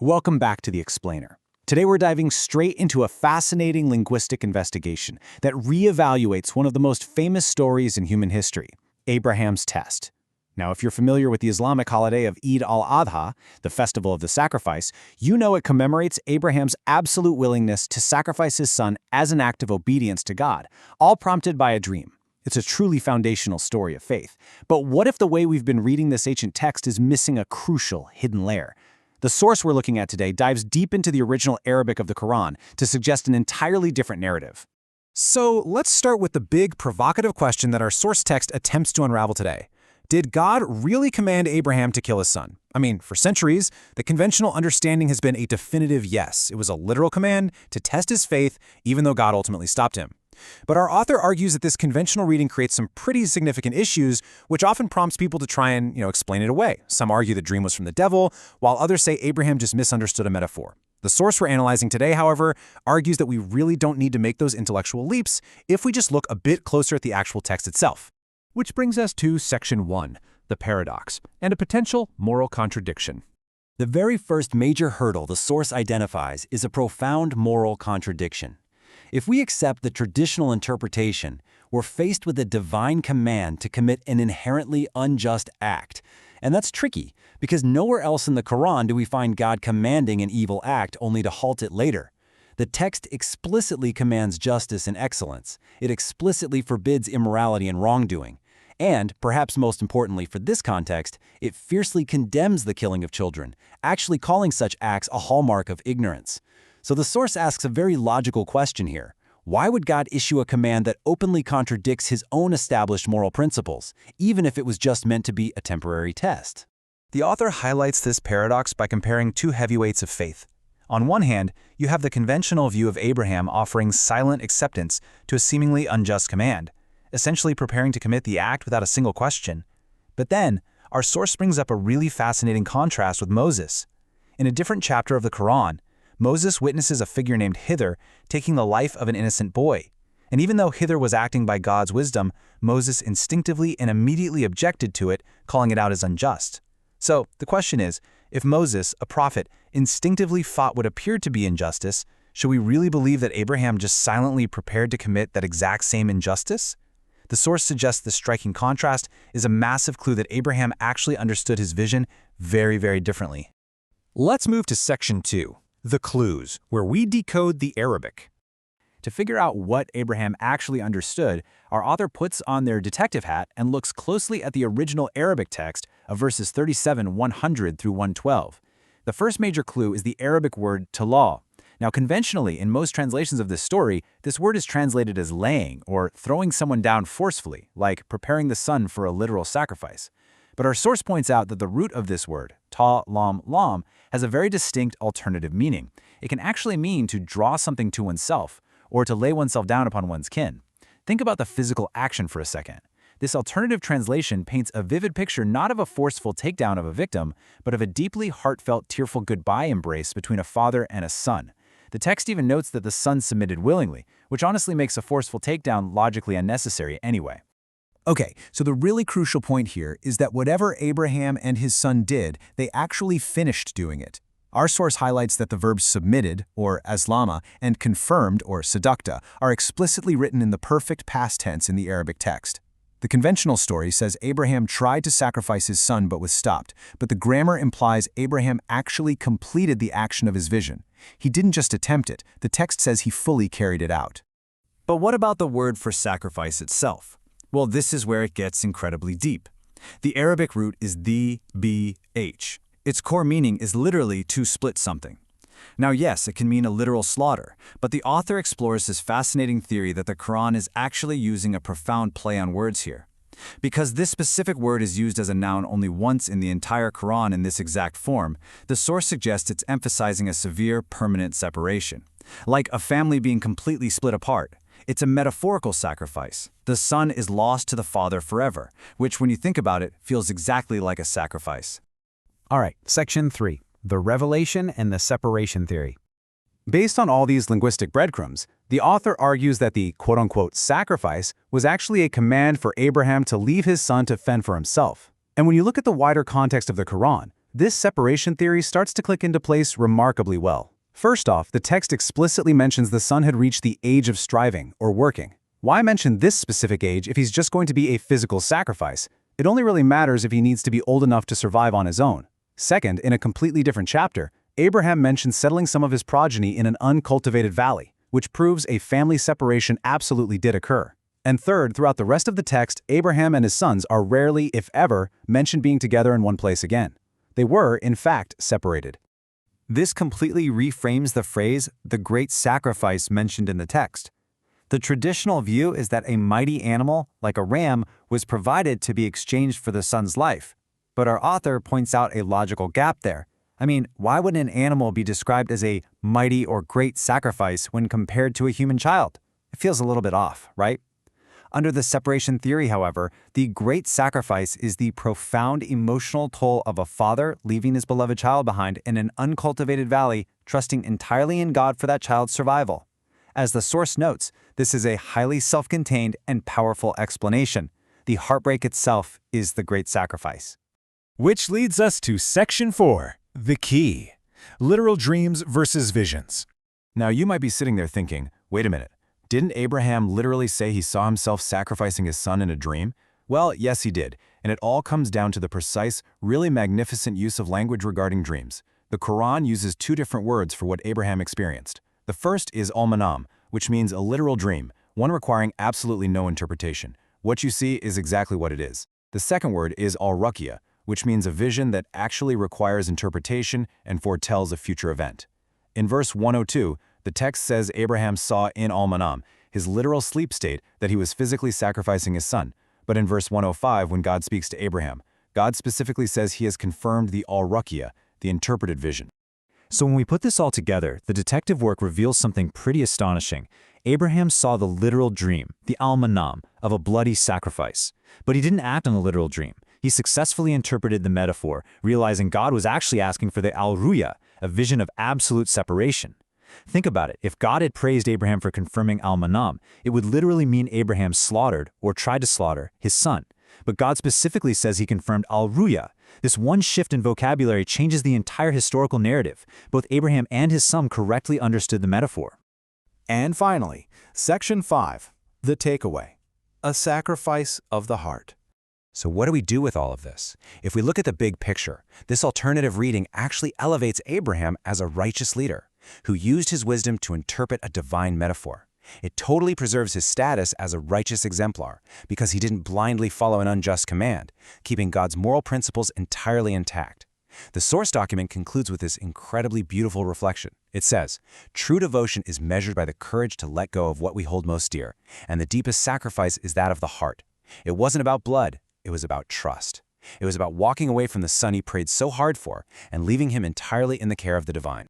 Welcome back to The Explainer. Today we're diving straight into a fascinating linguistic investigation that reevaluates one of the most famous stories in human history, Abraham's test. Now, if you're familiar with the Islamic holiday of Eid al-Adha, the festival of the sacrifice, you know it commemorates Abraham's absolute willingness to sacrifice his son as an act of obedience to God, all prompted by a dream. It's a truly foundational story of faith. But what if the way we've been reading this ancient text is missing a crucial hidden layer? The source we're looking at today dives deep into the original Arabic of the Quran to suggest an entirely different narrative. So let's start with the big, provocative question that our source text attempts to unravel today. Did God really command Abraham to kill his son? I mean, for centuries, the conventional understanding has been a definitive yes. It was a literal command to test his faith, even though God ultimately stopped him. But our author argues that this conventional reading creates some pretty significant issues, which often prompts people to try and, explain it away. Some argue the dream was from the devil, while others say Abraham just misunderstood a metaphor. The source we're analyzing today, however, argues that we really don't need to make those intellectual leaps if we just look a bit closer at the actual text itself. Which brings us to Section 1, the paradox, and a potential moral contradiction. The very first major hurdle the source identifies is a profound moral contradiction. If we accept the traditional interpretation, we're faced with a divine command to commit an inherently unjust act. And that's tricky, because nowhere else in the Quran do we find God commanding an evil act only to halt it later. The text explicitly commands justice and excellence. It explicitly forbids immorality and wrongdoing. And, perhaps most importantly for this context, it fiercely condemns the killing of children, actually calling such acts a hallmark of ignorance. So the source asks a very logical question here. Why would God issue a command that openly contradicts his own established moral principles, even if it was just meant to be a temporary test? The author highlights this paradox by comparing two heavyweights of faith. On one hand, you have the conventional view of Abraham offering silent acceptance to a seemingly unjust command, essentially preparing to commit the act without a single question. But then, our source brings up a really fascinating contrast with Moses. In a different chapter of the Quran, Moses witnesses a figure named Hither taking the life of an innocent boy. And even though Hither was acting by God's wisdom, Moses instinctively and immediately objected to it, calling it out as unjust. So, the question is, if Moses, a prophet, instinctively fought what appeared to be injustice, should we really believe that Abraham just silently prepared to commit that exact same injustice? The source suggests this striking contrast is a massive clue that Abraham actually understood his vision very, very differently. Let's move to Section 2. The clues, where we decode the Arabic. To figure out what Abraham actually understood, our author puts on their detective hat and looks closely at the original Arabic text of verses 37:100 through 112. The first major clue is the Arabic word talaq. Now, conventionally, in most translations of this story, this word is translated as laying or throwing someone down forcefully, like preparing the son for a literal sacrifice. But our source points out that the root of this word, lam, has a very distinct alternative meaning. It can actually mean to draw something to oneself, or to lay oneself down upon one's kin. Think about the physical action for a second. This alternative translation paints a vivid picture not of a forceful takedown of a victim, but of a deeply heartfelt, tearful goodbye embrace between a father and a son. The text even notes that the son submitted willingly, which honestly makes a forceful takedown logically unnecessary anyway. Okay, so the really crucial point here is that whatever Abraham and his son did, they actually finished doing it. Our source highlights that the verbs submitted, or aslama, and confirmed, or sadaqta, are explicitly written in the perfect past tense in the Arabic text. The conventional story says Abraham tried to sacrifice his son but was stopped, but the grammar implies Abraham actually completed the action of his vision. He didn't just attempt it, the text says he fully carried it out. But what about the word for sacrifice itself? Well, this is where it gets incredibly deep. The Arabic root is bh. Its core meaning is literally to split something. Now, yes, it can mean a literal slaughter, but the author explores this fascinating theory that the Quran is actually using a profound play on words here. Because this specific word is used as a noun only once in the entire Quran in this exact form, the source suggests it's emphasizing a severe, permanent separation. Like a family being completely split apart. It's a metaphorical sacrifice. The son is lost to the father forever, which, when you think about it, feels exactly like a sacrifice. All right, Section 3, the revelation and the separation theory. Based on all these linguistic breadcrumbs, the author argues that the quote-unquote sacrifice was actually a command for Abraham to leave his son to fend for himself. And when you look at the wider context of the Quran, This separation theory starts to click into place remarkably well. First off, the text explicitly mentions the son had reached the age of striving, or working. Why mention this specific age if he's just going to be a physical sacrifice? It only really matters if he needs to be old enough to survive on his own. Second, in a completely different chapter, Abraham mentions settling some of his progeny in an uncultivated valley, which proves a family separation absolutely did occur. And third, throughout the rest of the text, Abraham and his sons are rarely, if ever, mentioned being together in one place again. They were, in fact, separated. This completely reframes the phrase, the great sacrifice mentioned in the text. The traditional view is that a mighty animal, like a ram, was provided to be exchanged for the son's life. But our author points out a logical gap there. I mean, why would an animal be described as a mighty or great sacrifice when compared to a human child? It feels a little bit off, right? Under the separation theory, however, the great sacrifice is the profound emotional toll of a father leaving his beloved child behind in an uncultivated valley, trusting entirely in God for that child's survival. As the source notes, this is a highly self-contained and powerful explanation. The heartbreak itself is the great sacrifice. Which leads us to Section 4, the key: literal dreams versus visions. Now you might be sitting there thinking, wait a minute, didn't Abraham literally say he saw himself sacrificing his son in a dream? Well, yes, he did, and it all comes down to the precise, really magnificent use of language regarding dreams. The Quran uses two different words for what Abraham experienced. The first is al-manam, which means a literal dream, one requiring absolutely no interpretation. What you see is exactly what it is. The second word is al-ruqya, which means a vision that actually requires interpretation and foretells a future event. In verse 102, the text says Abraham saw in al-manam, his literal sleep state, that he was physically sacrificing his son. But in verse 105, when God speaks to Abraham, God specifically says he has confirmed the al-ruqya, the interpreted vision. So when we put this all together, the detective work reveals something pretty astonishing. Abraham saw the literal dream, the al-manam, of a bloody sacrifice. But he didn't act on the literal dream. He successfully interpreted the metaphor, realizing God was actually asking for the al-ruya, a vision of absolute separation. Think about it. If God had praised Abraham for confirming al-manam, it would literally mean Abraham slaughtered, or tried to slaughter, his son. But God specifically says he confirmed al-ruya. This one shift in vocabulary changes the entire historical narrative. Both Abraham and his son correctly understood the metaphor. And finally, Section 5, the takeaway: a sacrifice of the heart. So what do we do with all of this? If we look at the big picture, this alternative reading actually elevates Abraham as a righteous leader who used his wisdom to interpret a divine metaphor. It totally preserves his status as a righteous exemplar because he didn't blindly follow an unjust command, keeping God's moral principles entirely intact. The source document concludes with this incredibly beautiful reflection. It says, "True devotion is measured by the courage to let go of what we hold most dear, and the deepest sacrifice is that of the heart. It wasn't about blood, it was about trust. It was about walking away from the son he prayed so hard for and leaving him entirely in the care of the divine."